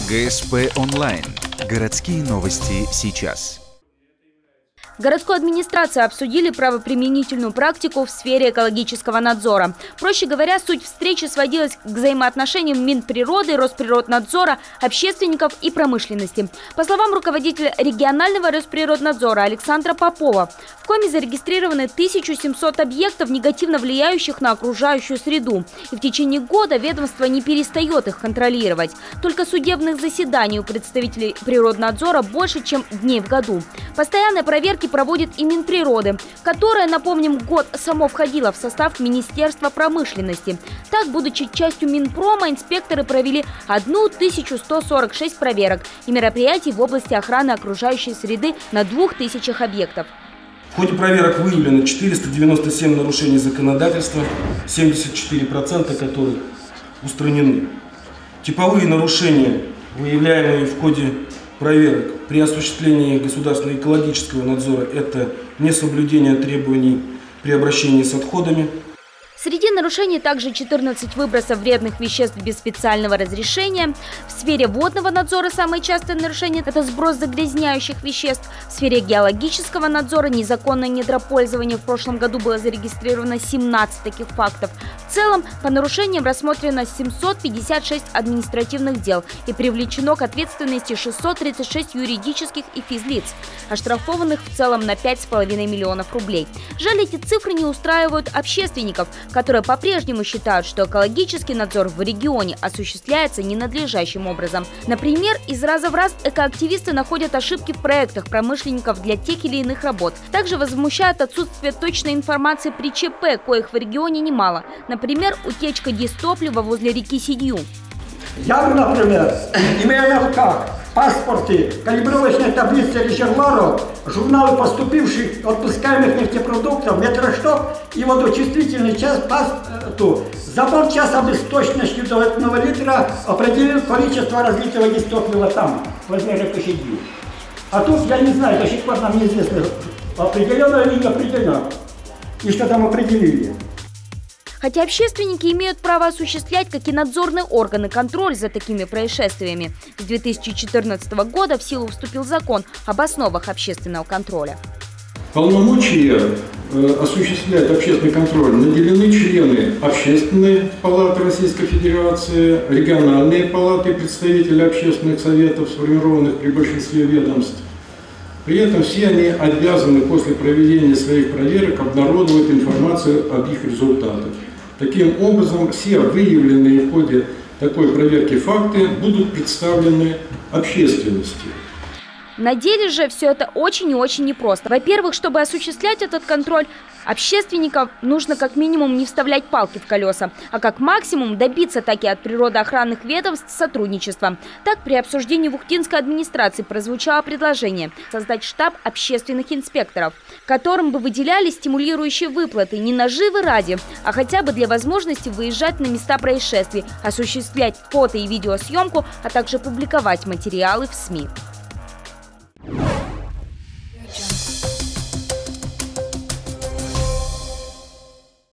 ГСП онлайн. Городские новости сейчас. В городской администрации обсудили правоприменительную практику в сфере экологического надзора. Проще говоря, суть встречи сводилась к взаимоотношениям Минприроды, Росприроднадзора, общественников и промышленности. По словам руководителя регионального Росприроднадзора Александра Попова, в Коми зарегистрированы 1700 объектов, негативно влияющих на окружающую среду. И в течение года ведомство не перестает их контролировать. Только судебных заседаний у представителей Природнадзора больше, чем дней в году. Постоянные проверки проводит и Минприроды, которая, напомним, год само входила в состав Министерства промышленности. Так, будучи частью Минпрома, инспекторы провели 1146 проверок и мероприятий в области охраны окружающей среды на 2000 объектов. В ходе проверок выявлено 497 нарушений законодательства, 74% которых устранены. Типовые нарушения, выявляемые в ходе проверок при осуществлении государственного экологического надзора, это несоблюдение требований при обращении с отходами. Среди нарушений также 14 выбросов вредных веществ без специального разрешения. В сфере водного надзора самые частые нарушения – это сброс загрязняющих веществ. В сфере геологического надзора незаконное недропользование. В прошлом году было зарегистрировано 17 таких фактов. В целом, по нарушениям рассмотрено 756 административных дел и привлечено к ответственности 636 юридических и физлиц, оштрафованных в целом на 5,5 миллионов рублей. Жаль, эти цифры не устраивают общественников, которые по-прежнему считают, что экологический надзор в регионе осуществляется ненадлежащим образом. Например, из раза в раз экоактивисты находят ошибки в проектах промышленников для тех или иных работ. Также возмущает отсутствие точной информации при ЧП, коих в регионе немало. Например, утечка дистоплива возле реки Сидью. Я бы, например, имея на руках в паспорте калибровочной таблицы резервуаров, журналы поступивших отпускаемых нефтепродуктов, метрошток и водочувствительный час паспорту, за полчаса бы с точностью до 1 литра определил количество разлитого дистоплива там, возле реки Сидью. А тут, я не знаю, до сих пор нам неизвестно, определено или не определено, и что там определили. Хотя общественники имеют право осуществлять, как и надзорные органы, контроль за такими происшествиями. С 2014 года в силу вступил закон об основах общественного контроля. Полномочия осуществлять общественный контроль наделены члены Общественной палаты Российской Федерации, региональные палаты, представители общественных советов, сформированных при большинстве ведомств. При этом все они обязаны после проведения своих проверок обнародовать информацию об их результатах. Таким образом, все выявленные в ходе такой проверки факты будут представлены общественности. На деле же все это очень и очень непросто. Во-первых, чтобы осуществлять этот контроль, общественникам нужно как минимум не вставлять палки в колеса, а как максимум добиться таки от природоохранных ведомств сотрудничества. Так, при обсуждении в Ухтинской администрации прозвучало предложение создать штаб общественных инспекторов, которым бы выделяли стимулирующие выплаты не наживы ради, а хотя бы для возможности выезжать на места происшествий, осуществлять фото- и видеосъемку, а также публиковать материалы в СМИ.